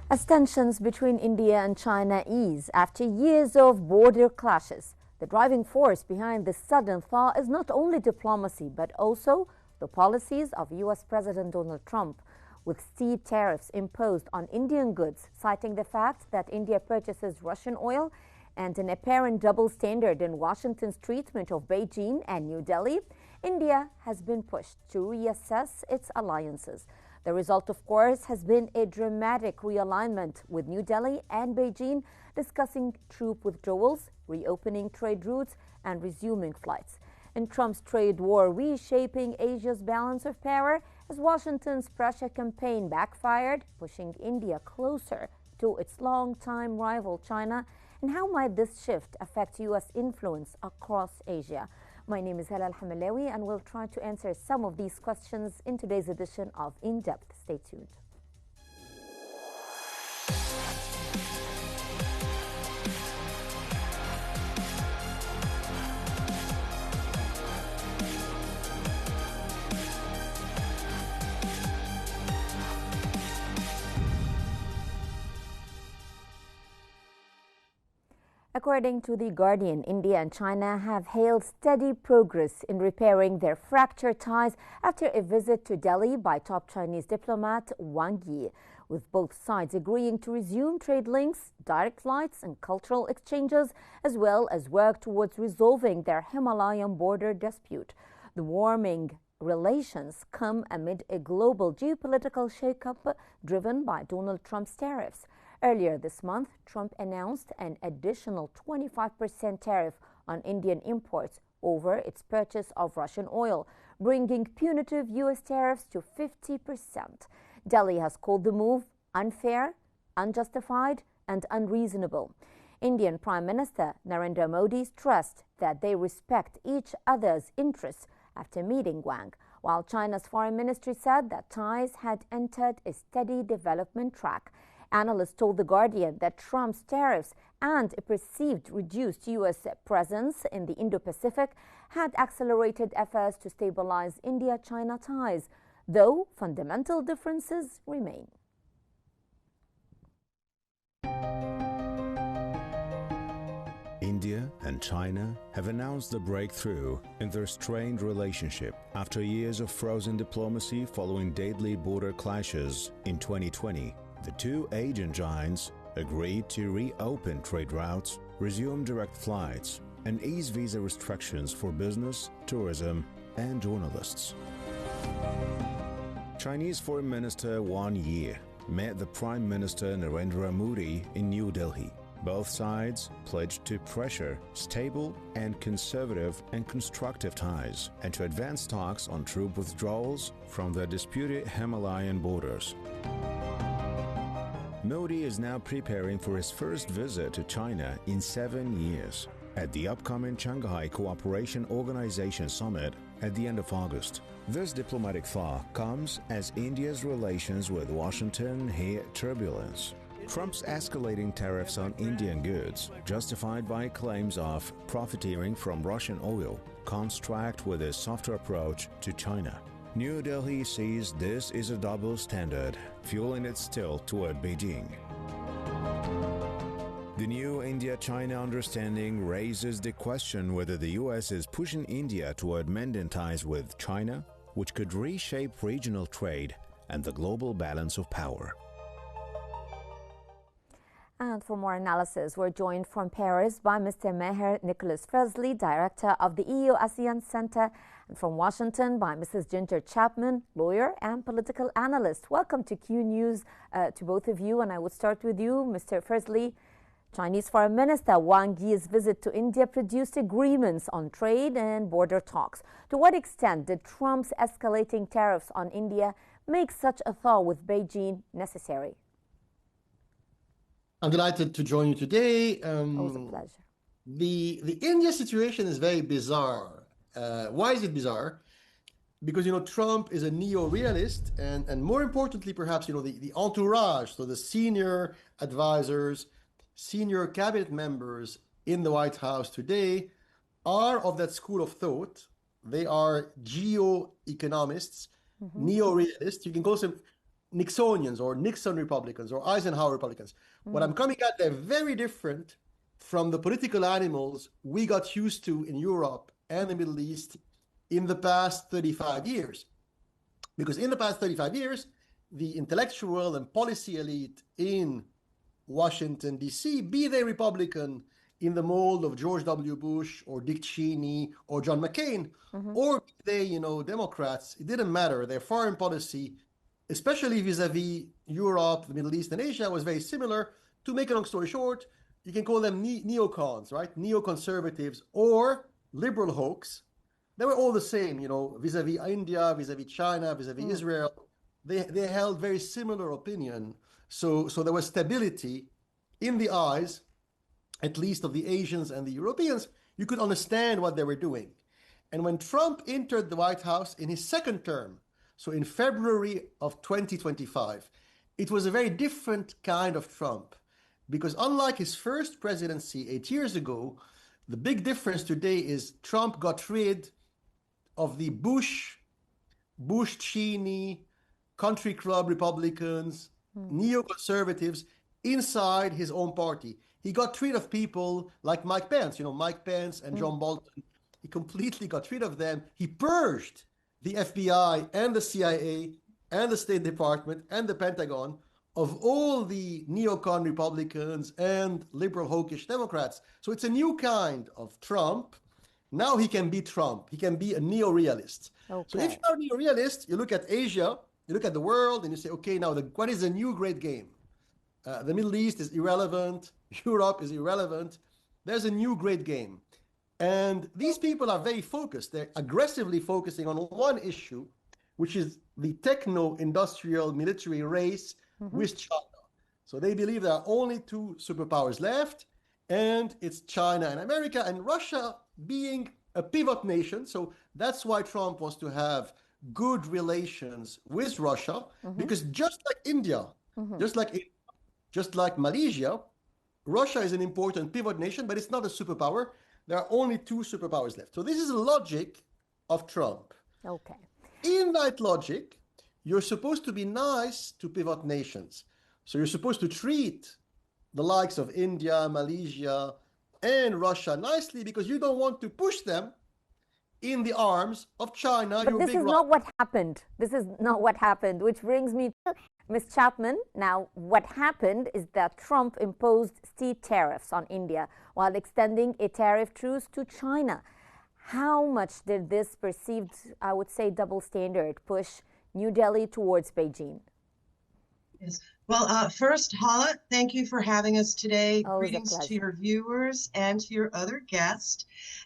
As tensions between India and China ease after years of border clashes, the driving force behind this sudden thaw is not only diplomacy but also the policies of U.S. President Donald Trump, with steep tariffs imposed on Indian goods, citing the fact that India purchases Russian oil and an apparent double standard in Washington's treatment of Beijing and New Delhi. India has been pushed to reassess its alliances. The result, of course, has been a dramatic realignment, with New Delhi and Beijing discussing troop withdrawals, reopening trade routes, and resuming flights. In Trump's trade war reshaping Asia's balance of power, as Washington's pressure campaign backfired, pushing India closer to its longtime rival China, and how might this shift affect U.S. influence across Asia? My name is Hala Al-Hamalawi, and we'll try to answer some of these questions in today's edition of In Depth. Stay tuned. According to The Guardian, India and China have hailed steady progress in repairing their fractured ties after a visit to Delhi by top Chinese diplomat Wang Yi, with both sides agreeing to resume trade links, direct flights, and cultural exchanges, as well as work towards resolving their Himalayan border dispute. The warming relations come amid a global geopolitical shakeup driven by Donald Trump's tariffs. Earlier this month, Trump announced an additional 25% tariff on Indian imports over its purchase of Russian oil, bringing punitive U.S. tariffs to 50%. Delhi has called the move unfair, unjustified, and unreasonable. Indian Prime Minister Narendra Modi stressed that they respect each other's interests after meeting Wang, while China's foreign ministry said that ties had entered a steady development track. Analysts told The Guardian that Trump's tariffs and a perceived reduced U.S. presence in the Indo-Pacific had accelerated efforts to stabilize India-China ties, though fundamental differences remain. India and China have announced a breakthrough in their strained relationship after years of frozen diplomacy following deadly border clashes in 2020. The two Asian giants agreed to reopen trade routes, resume direct flights, and ease visa restrictions for business, tourism, and journalists. Chinese Foreign Minister Wang Yi met the Prime Minister Narendra Modi in New Delhi. Both sides pledged to pressure stable and conservative and constructive ties and to advance talks on troop withdrawals from the disputed Himalayan borders. Modi is now preparing for his first visit to China in 7 years at the upcoming Shanghai Cooperation Organization Summit at the end of August. This diplomatic thaw comes as India's relations with Washington hit turbulence. Trump's escalating tariffs on Indian goods, justified by claims of profiteering from Russian oil, contrast with his softer approach to China. New Delhi sees this is a double standard, fueling its tilt toward Beijing. The new India-China understanding raises the question whether the U.S. is pushing India toward mending ties with China, which could reshape regional trade and the global balance of power. And for more analysis, we're joined from Paris by Mr. Meher Nicholas Fezli, Director of the EU ASEAN Center, and from Washington by Mrs. Ginger Chapman, lawyer and political analyst. Welcome to Qnews to both of you, and I would start with you, Mr. Fezli. Chinese Foreign Minister Wang Yi's visit to India produced agreements on trade and border talks. To what extent did Trump's escalating tariffs on India make such a thaw with Beijing necessary? I'm delighted to join you today. Always a pleasure. The India situation is very bizarre. Why is it bizarre? Because, Trump is a neo-realist, and more importantly, perhaps, the entourage, so the senior advisors, senior cabinet members in the White House today are of that school of thought. They are geoeconomists, neo-realists. You can call them Nixonians or Nixon Republicans or Eisenhower Republicans. What I'm coming at, they're very different from the political animals we got used to in Europe and the Middle East in the past 35 years. Because in the past 35 years, the intellectual and policy elite in Washington, D.C., be they Republican in the mold of George W. Bush or Dick Cheney or John McCain, or be they, Democrats, it didn't matter. Their foreign policy, especially vis-a-vis Europe, the Middle East, and Asia, was very similar. To make a long story short, you can call them neocons, right? Neoconservatives or liberal hawks. They were all the same, vis-a-vis India, vis-a-vis China, vis-a-vis Israel. They held very similar opinion. So there was stability in the eyes, at least of the Asians and the Europeans. You could understand what they were doing. And when Trump entered the White House in his second term, so in February of 2025, it was a very different kind of Trump. Because unlike his first presidency 8 years ago, the big difference today is Trump got rid of the Bush-Cheney, country club Republicans, neoconservatives inside his own party. He got rid of people like Mike Pence, Mike Pence and John Bolton. He completely got rid of them. He purged the FBI and the CIA and the State Department and the Pentagon of all the neocon Republicans and liberal hawkish Democrats. So it's a new kind of Trump. Now he can be Trump. He can be a neo-realist. Okay. So if you're a neo-realist, you look at Asia, you look at the world, and you say, okay, now what is the new great game? The Middle East is irrelevant. Europe is irrelevant. There's a new great game. And these people are very focused. They're aggressively focusing on one issue, which is the techno-industrial military race with China. So they believe there are only two superpowers left, and it's China and America, and Russia being a pivot nation. So that's why Trump wants to have good relations with Russia, because just like India, just like Malaysia, Russia is an important pivot nation, but it's not a superpower. There are only two superpowers left. So this is the logic of Trump. Okay. In that logic, you're supposed to be nice to pivot nations. So you're supposed to treat the likes of India, Malaysia, and Russia nicely, because you don't want to push them in the arms of China. But this is not what happened. This is not what happened, which brings me to Ms. Chapman. Now, what happened is that Trump imposed steep tariffs on India while extending a tariff truce to China. How much did this perceived, I would say, double standard push New Delhi towards Beijing? Yes. Well, first, Hala, thank you for having us today. Greetings to your viewers and to your other guests.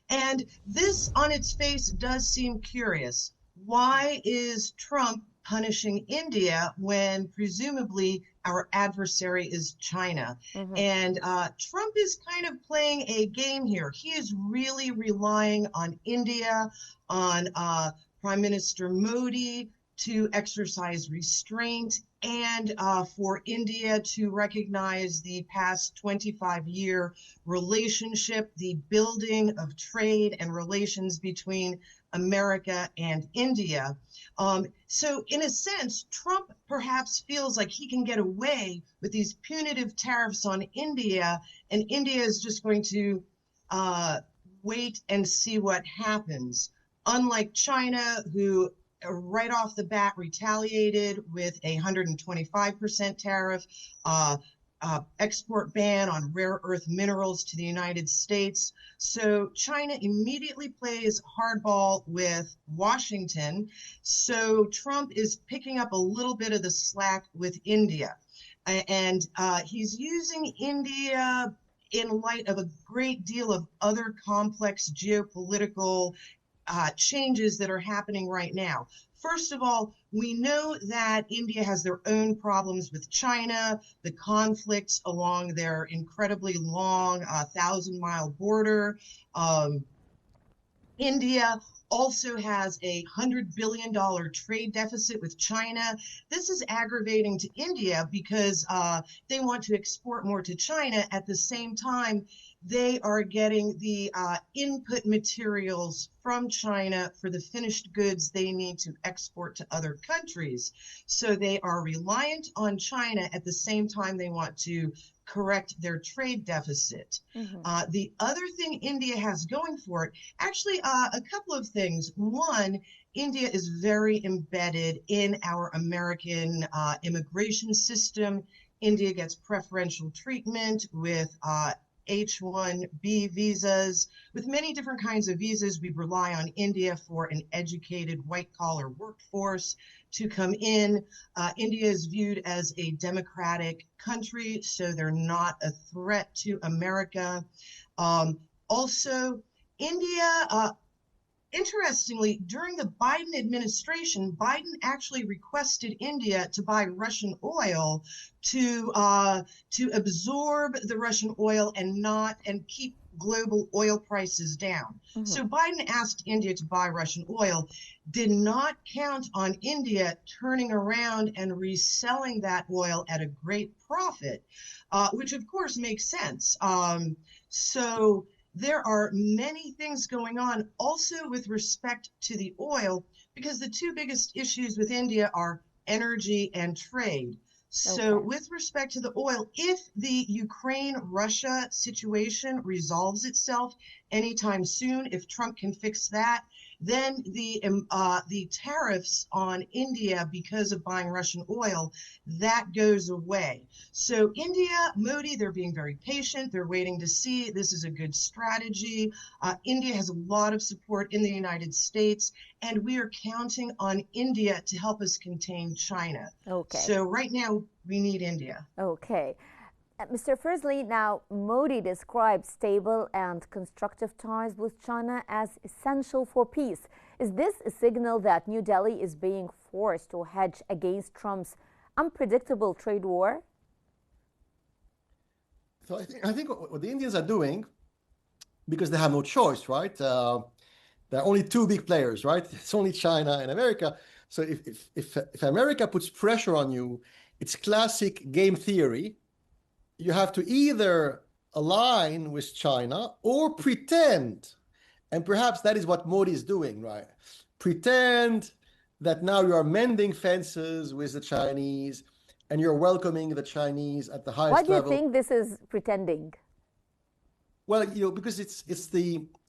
And this, on its face, does seem curious. Why is Trump punishing India when presumably our adversary is China? And Trump is kind of playing a game here. He is really relying on India, on Prime Minister Modi to exercise restraint, and for India to recognize the past 25-year relationship, the building of trade and relations between America and India. So in a sense, Trump perhaps feels like he can get away with these punitive tariffs on India, and India is just going to wait and see what happens. Unlike China, who right off the bat retaliated with a 125% tariff, export ban on rare earth minerals to the United States. So China immediately plays hardball with Washington. So Trump is picking up a little bit of the slack with India. And he's using India in light of a great deal of other complex geopolitical changes that are happening right now. First of all, we know that India has their own problems with China, the conflicts along their incredibly long 1,000-mile border. India also has a $100 billion trade deficit with China. This is aggravating to India because they want to export more to China. At the same time, they are getting the input materials from China for the finished goods they need to export to other countries. So they are reliant on China. At the same time, they want to correct their trade deficit. The other thing India has going for it, actually a couple of things. One, India is very embedded in our American immigration system. India gets preferential treatment with H-1B visas. With many different kinds of visas, we rely on India for an educated white-collar workforce to come in. India is viewed as a democratic country, so they're not a threat to America. Also, India, interestingly, during the Biden administration, Biden actually requested India to buy Russian oil to absorb the Russian oil and keep global oil prices down. So Biden asked India to buy Russian oil, did not count on India turning around and reselling that oil at a great profit, which of course makes sense. So there are many things going on also with respect to the oil, because the two biggest issues with India are energy and trade. So with respect to the oil, if the Ukraine-Russia situation resolves itself anytime soon, if Trump can fix that, then the tariffs on India because of buying Russian oil, that goes away. So India, Modi, they're being very patient. They're waiting to see. This is a good strategy. India has a lot of support in the United States, and we are counting on India to help us contain China. So right now, we need India. Mr. Fursley, now Modi describes stable and constructive ties with China as essential for peace. Is this a signal that New Delhi is being forced to hedge against Trump's unpredictable trade war? So I think what the Indians are doing, because they have no choice, right? There are only two big players, right? It's only China and America. So if America puts pressure on you, it's classic game theory. You have to either align with China or pretend, and perhaps that is what Modi is doing, right? Pretend that now you are mending fences with the Chinese and you're welcoming the Chinese at the highest level. Why do you think this is pretending? Well, because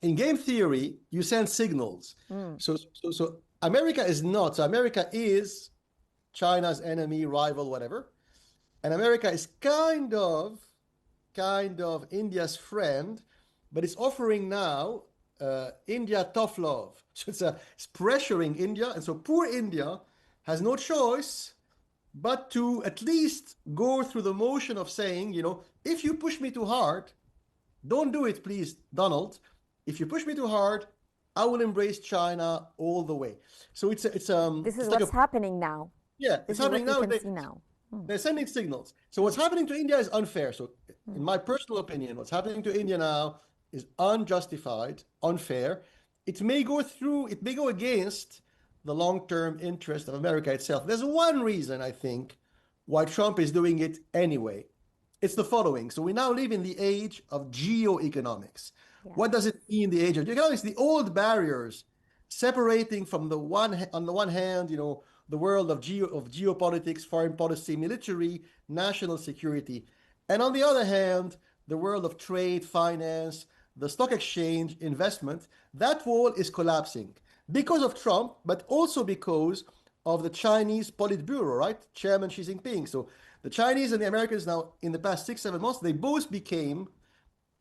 in game theory, you send signals. So America is not. So America is China's enemy, rival, whatever. And America is kind of India's friend, but it's offering now India tough love. So it's pressuring India. And so poor India has no choice but to at least go through the motion of saying, if you push me too hard, don't do it, please, Donald. If you push me too hard, I will embrace China all the way. So this is what's happening now. Yeah, it's happening now. Can see now. They're sending signals. So what's happening to India is unfair. So in my personal opinion, what's happening to India now is unjustified, unfair. It may go against the long-term interest of America itself. There's one reason, I think, why Trump is doing it anyway. It's the following. So we now live in the age of geoeconomics. Yeah. What does it mean, the age of geoeconomics? The old barriers separating on the one hand, the world of geopolitics, foreign policy, military, national security. And on the other hand, the world of trade, finance, the stock exchange, investment. That wall is collapsing because of Trump, but also because of the Chinese Politburo, right? Chairman Xi Jinping. So the Chinese and the Americans now, in the past 6-7 months, they both became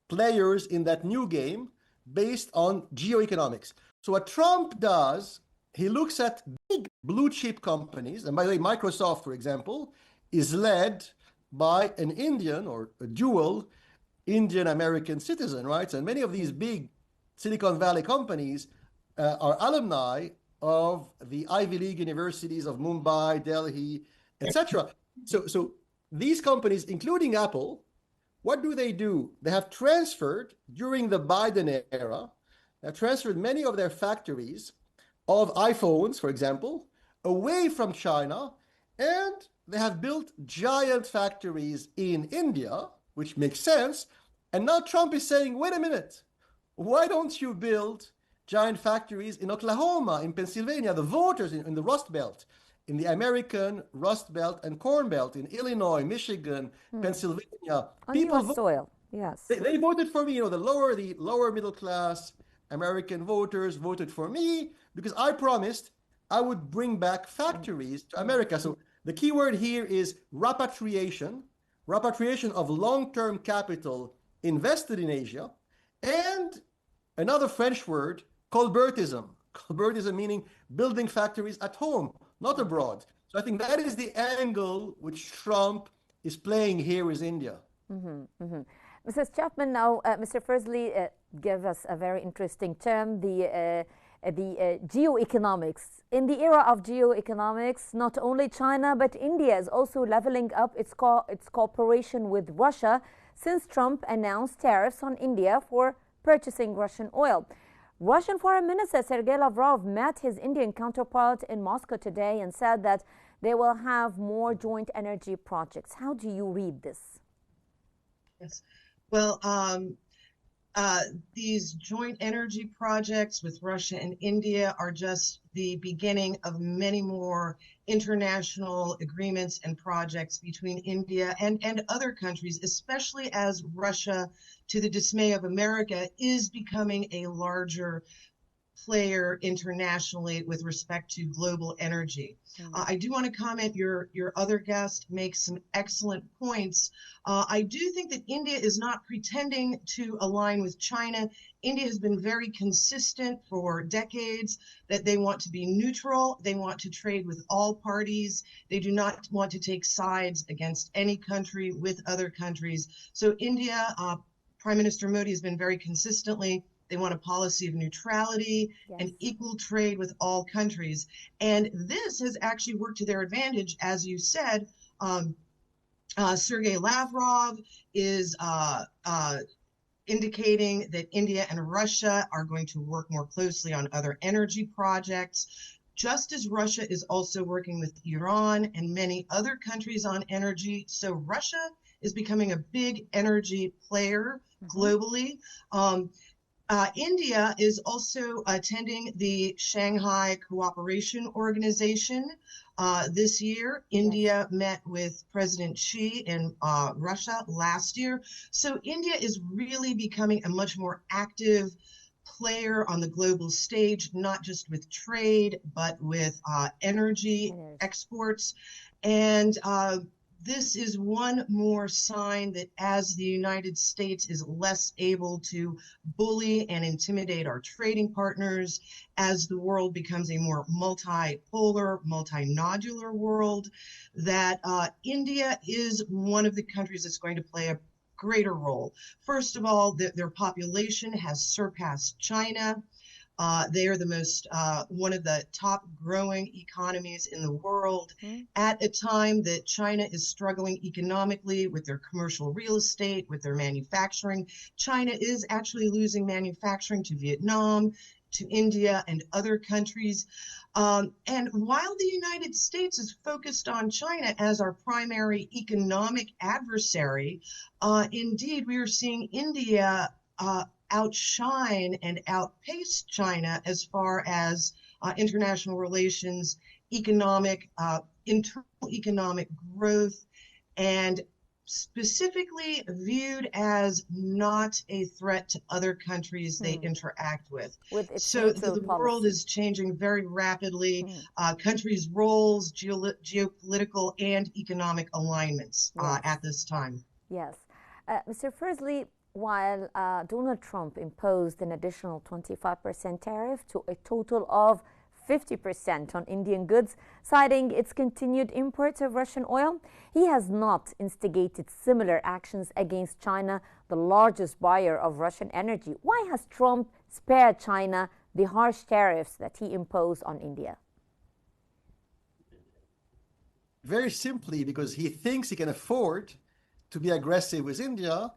players in that new game based on geoeconomics. So what Trump does, he looks at big blue chip companies, and by the way, Microsoft, for example, is led by an Indian or a dual Indian-American citizen, right? And many of these big Silicon Valley companies are alumni of the Ivy League universities of Mumbai, Delhi, etc. So these companies, including Apple, what do? They have transferred during the Biden era have transferred many of their factories of iPhones, for example, away from China, and they have built giant factories in India, which makes sense. And now Trump is saying, wait a minute, why don't you build giant factories in Oklahoma, in Pennsylvania, the voters in the Rust Belt, in the American Rust Belt and Corn Belt, in Illinois, Michigan, Pennsylvania. On U.S. soil, yes. They voted for me. The lower middle class American voters voted for me because I promised I would bring back factories to America. So the key word here is repatriation of long-term capital invested in Asia, and another French word, colbertism. Colbertism meaning building factories at home, not abroad. So I think that is the angle which Trump is playing here with India. Mrs. Chapman, now Mr. Fursley gave us a very interesting term, the geoeconomics. In the era of geoeconomics, not only China but India is also leveling up its cooperation with Russia since Trump announced tariffs on India for purchasing Russian oil. Russian Foreign Minister Sergei Lavrov met his Indian counterpart in Moscow today and said that they will have more joint energy projects. How do you read this? Yes. Well, these joint energy projects with Russia and India are just the beginning of many more international agreements and projects between India and other countries, especially as Russia, to the dismay of America, is becoming a larger player internationally with respect to global energy. I do want to comment, your other guest makes some excellent points. I do think that India is not pretending to align with China. India has been very consistent for decades that they want to be neutral. They want to trade with all parties. They do not want to take sides against any country with other countries. So India, Prime Minister Modi has been very consistently, they want a policy of neutrality and equal trade with all countries. And this has actually worked to their advantage. As you said, Sergei Lavrov is indicating that India and Russia are going to work more closely on other energy projects, just as Russia is also working with Iran and many other countries on energy. So Russia is becoming a big energy player globally. India is also attending the Shanghai Cooperation Organization this year. India met with President Xi in Russia last year. So India is really becoming a much more active player on the global stage, not just with trade, but with energy exports. And this is one more sign that as the United States is less able to bully and intimidate our trading partners, as the world becomes a more multipolar, multinodular world, that India is one of the countries that's going to play a greater role. First of all, their population has surpassed China. They are the most, one of the top growing economies in the world at a time that China is struggling economically with their commercial real estate, with their manufacturing. China is actually losing manufacturing to Vietnam, to India and other countries. And while the United States is focused on China as our primary economic adversary, indeed, we are seeing India outshine and outpace China as far as international relations, internal economic growth, and specifically viewed as not a threat to other countries they interact with. So the world is changing very rapidly. Countries' roles, geopolitical and economic alignments at this time. Yes. Mr. Fursley, while Donald Trump imposed an additional 25% tariff to a total of 50% on Indian goods, citing its continued imports of Russian oil, he has not instigated similar actions against China, the largest buyer of Russian energy. Why has Trump spared China the harsh tariffs that he imposed on India? Very simply because he thinks he can afford to be aggressive with India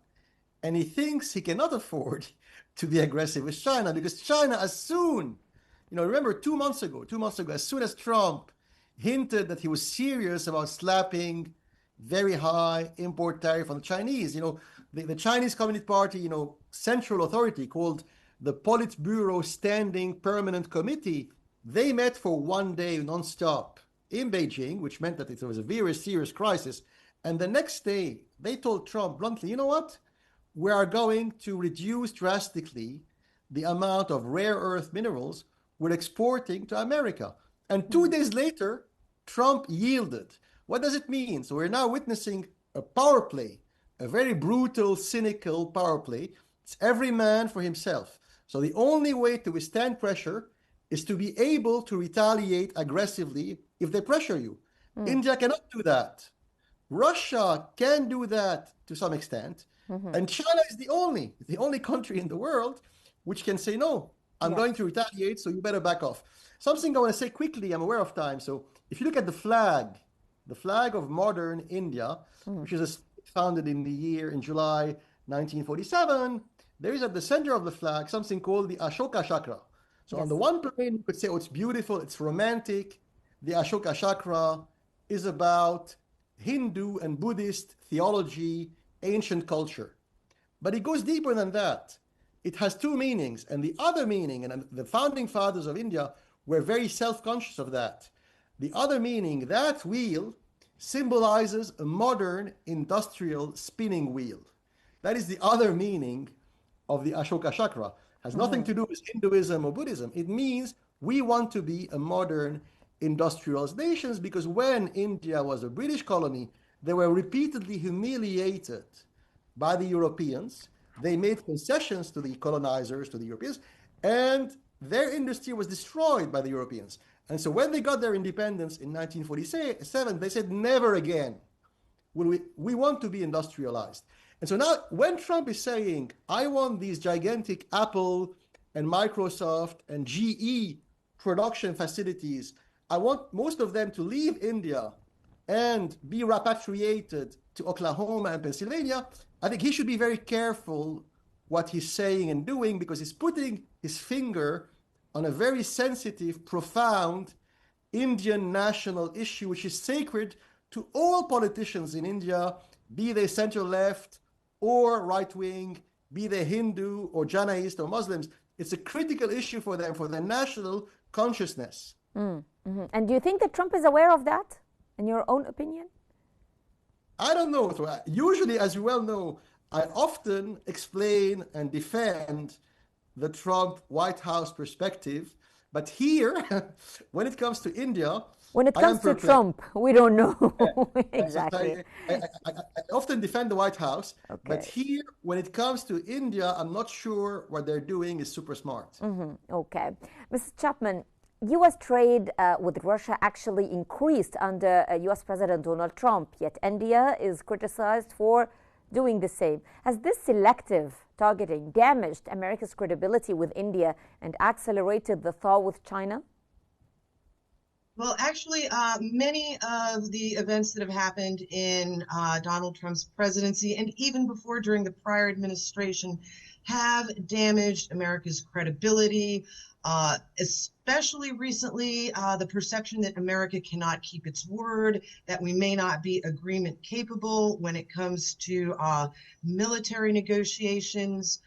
and he thinks he cannot afford to be aggressive with China, because China, as soon, remember 2 months ago, as soon as Trump hinted that he was serious about slapping very high import tariff on the Chinese, the Chinese Communist Party, central authority called the Politburo Standing Permanent Committee, they met for 1 day nonstop in Beijing, which meant that it was a very serious crisis. And the next day, they told Trump bluntly, you know what? We are going to reduce drastically the amount of rare earth minerals we're exporting to America. And 2 days later, Trump yielded. What does it mean? So we're now witnessing a power play, a very brutal, cynical power play. It's every man for himself. So the only way to withstand pressure is to be able to retaliate aggressively if they pressure you. India cannot do that. Russia can do that to some extent. And China is the only country in the world which can say, no, I'm going to retaliate, so you better back off. Something I want to say quickly, I'm aware of time. So if you look at the flag of modern India, which is founded in July 1947, there is at the center of the flag something called the Ashoka Chakra. So on the one plane, you could say, oh, it's beautiful, it's romantic. The Ashoka Chakra is about Hindu and Buddhist theology, ancient culture. But it goes deeper than that. It has two meanings. And the other meaning, and the founding fathers of India were very self-conscious of that. The other meaning, that wheel symbolizes a modern industrial spinning wheel. That is the other meaning of the Ashoka Chakra. It has nothing to do with Hinduism or Buddhism. It means we want to be a modern industrialized nation, because when India was a British colony, they were repeatedly humiliated by the Europeans. They made concessions to the colonizers, to the Europeans, and their industry was destroyed by the Europeans. And so when they got their independence in 1947, they said, never again will we want to be industrialized. And so now when Trump is saying, I want these gigantic Apple and Microsoft and GE production facilities, I want most of them to leave India and be repatriated to Oklahoma and Pennsylvania, I think he should be very careful what he's saying and doing, because he's putting his finger on a very sensitive, profound Indian national issue, which is sacred to all politicians in India, be they center-left or right-wing, be they Hindu or Janaist or Muslims. It's a critical issue for them, for their national consciousness. And do you think that Trump is aware of that, in your own opinion? I don't know. Usually, as you well know, I often explain and defend the Trump White House perspective. But here, when it comes to India, when it comes to Trump, we don't know. Exactly. I often defend the White House, but here, when it comes to India, I'm not sure what they're doing is super smart. Okay. Mr. Chapman, U.S. trade with Russia actually increased under U.S. President Donald Trump, yet India is criticized for doing the same. Has this selective targeting damaged America's credibility with India and accelerated the thaw with China? Well, actually, many of the events that have happened in Donald Trump's presidency, and even before during the prior administration, have damaged America's credibility, especially recently, the perception that America cannot keep its word, that we may not be agreement capable when it comes to military negotiations.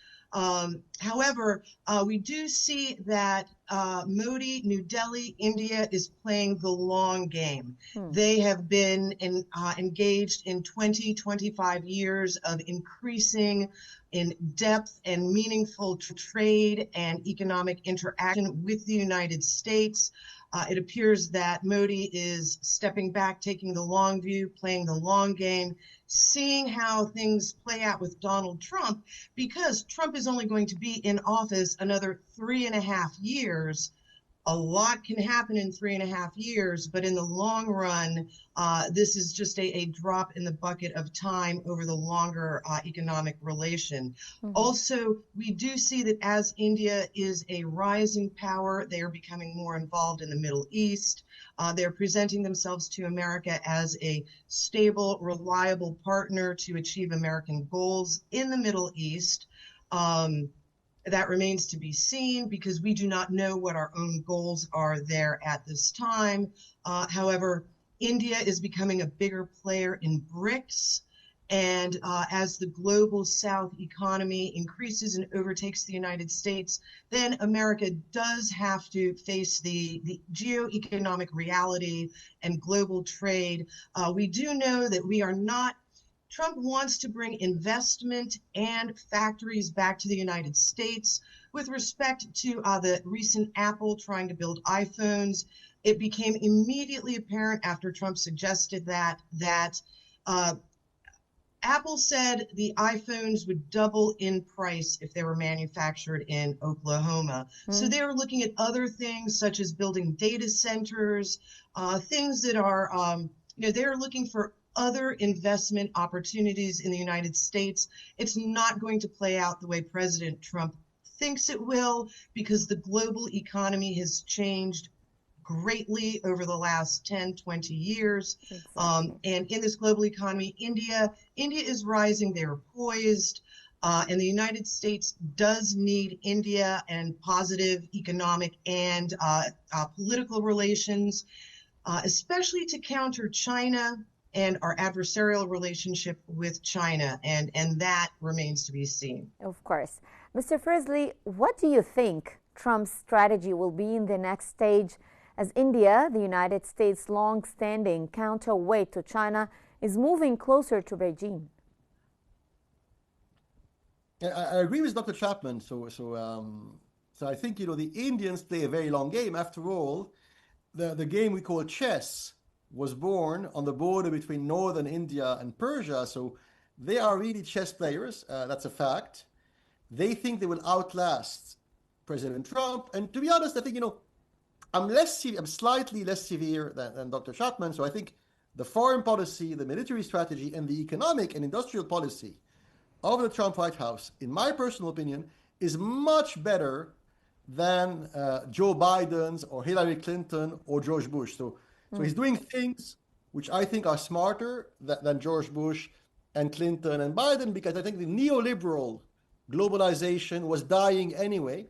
However, we do see that Modi, New Delhi, India is playing the long game. They have been engaged in 25 years of increasing in depth and meaningful trade and economic interaction with the United States. It appears that Modi is stepping back, taking the long view, playing the long game, seeing how things play out with Donald Trump, because Trump is only going to be in office another 3.5 years. a lot can happen in 3.5 years, but in the long run, this is just a drop in the bucket of time over the longer economic relation. Also, we do see that as India is a rising power, they are becoming more involved in the Middle East. They're presenting themselves to America as a stable, reliable partner to achieve American goals in the Middle East. That remains to be seen because we do not know what our own goals are there at this time. However, India is becoming a bigger player in BRICS. And as the global South economy increases and overtakes the United States, then America does have to face the geoeconomic reality and global trade. We do know that we are not Trump wants to bring investment and factories back to the United States. With respect to the recent Apple trying to build iPhones, it became immediately apparent after Trump suggested that Apple said the iPhones would double in price if they were manufactured in Oklahoma. So they were looking at other things such as building data centers, things that are, they're looking for other investment opportunities in the United States. It's not going to play out the way President Trump thinks it will because the global economy has changed greatly over the last 10, 20 years. Exactly. And in this global economy, India is rising. They're poised. And the United States does need India and positive economic and political relations, especially to counter China and our adversarial relationship with China, and that remains to be seen. Of course. Mr. Frizzley, what do you think Trump's strategy will be in the next stage as India, the United States' long-standing counterweight to China, is moving closer to Beijing? I agree with Dr. Chapman. So I think, the Indians play a very long game. After all, the game we call chess was born on the border between northern India and Persia. So they are really chess players. That's a fact. They think they will outlast President Trump. And to be honest, I think, I'm slightly less severe than Dr. Chapman. So I think the foreign policy, the military strategy, and the economic and industrial policy of the Trump White House, in my personal opinion, is much better than Joe Biden's or Hillary Clinton or George Bush. So he's doing things which I think are smarter than George Bush and Clinton and Biden, because I think the neoliberal globalization was dying anyway.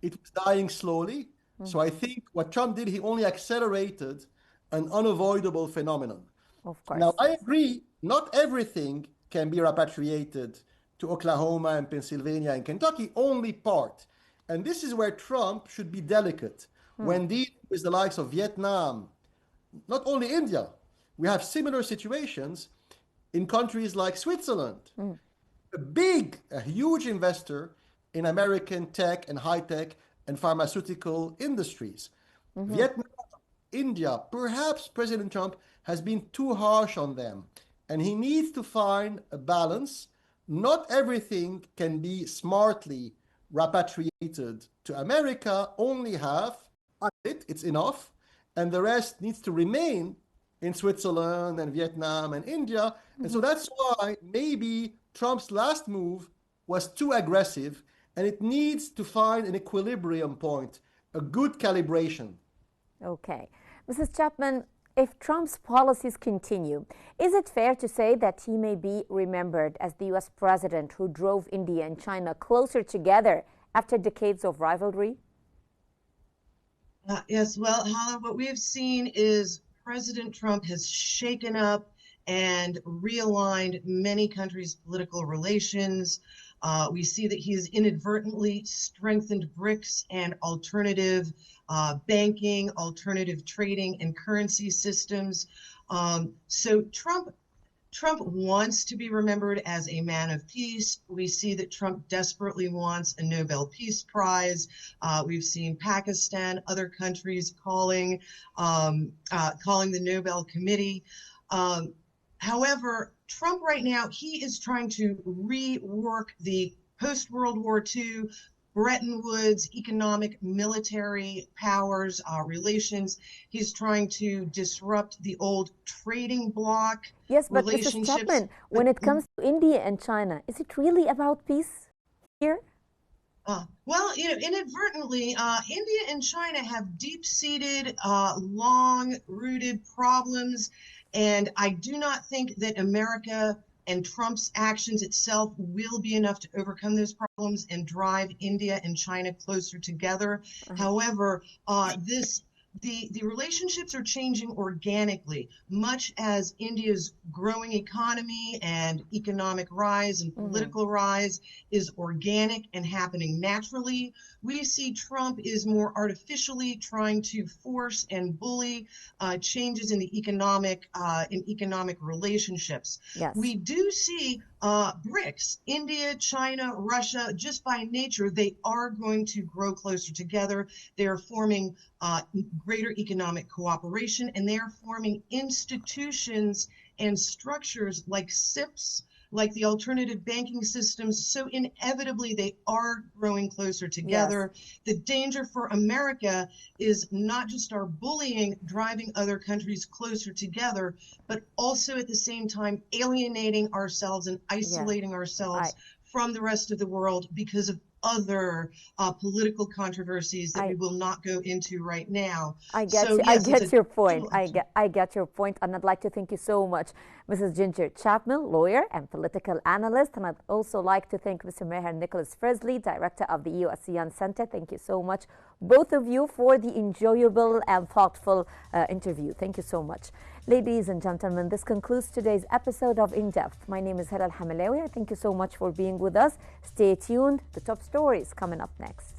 It was dying slowly. So I think what Trump did, he only accelerated an unavoidable phenomenon. Of course. Now, I agree, not everything can be repatriated to Oklahoma and Pennsylvania and Kentucky, only part. And this is where Trump should be delicate when dealing with the likes of Vietnam, not only India. We have similar situations in countries like Switzerland, a huge investor in American tech and high-tech and pharmaceutical industries. Vietnam, India, perhaps President Trump has been too harsh on them, and he needs to find a balance. Not everything can be smartly repatriated to America, only half of it, it's enough, and the rest needs to remain in Switzerland and Vietnam and India. And so that's why maybe Trump's last move was too aggressive, and it needs to find an equilibrium point, a good calibration. Okay. Mrs. Chapman, if Trump's policies continue, is it fair to say that he may be remembered as the U.S. president who drove India and China closer together after decades of rivalry? Yes, well, Hala, what we've seen is President Trump has shaken up and realigned many countries' political relations. We see that he has inadvertently strengthened BRICS and alternative banking, alternative trading, and currency systems. So Trump wants to be remembered as a man of peace. We see that Trump desperately wants a Nobel Peace Prize. We've seen Pakistan, other countries calling the Nobel Committee. However, Trump right now, he is trying to rework the post-World War II Bretton Woods economic military powers relations. He's trying to disrupt the old trading bloc Yes, but Mrs. relationships. Chapman, when it comes to India and China, is it really about peace here? Well, inadvertently, India and China have deep-seated, long-rooted problems, and I do not think that America and Trump's actions itself will be enough to overcome those problems and drive India and China closer together. However, the relationships are changing organically, much as India's growing economy and economic rise and political rise is organic and happening naturally. We see Trump is more artificially trying to force and bully changes in the economic relationships. Yes. We do see BRICS, India, China, Russia, just by nature, they are going to grow closer together. They are forming greater economic cooperation, and they are forming institutions and structures like SIPs, like the alternative banking systems. So inevitably, they are growing closer together. Yes. The danger for America is not just our bullying driving other countries closer together, but also at the same time alienating ourselves and isolating ourselves from the rest of the world because of other political controversies that we will not go into right now. I get your point. I get your point, and I'd like to thank you so much, Mrs. Ginger Chapman, lawyer and political analyst, and I'd also like to thank Mr. Meher Nicholas Frisley, director of the EU-ASEAN Center. Thank you so much, both of you, for the enjoyable and thoughtful interview. Thank you so much. Ladies and gentlemen, this concludes today's episode of In Depth. My name is Hilal Hamalawi. Thank you so much for being with us. Stay tuned. The top stories coming up next.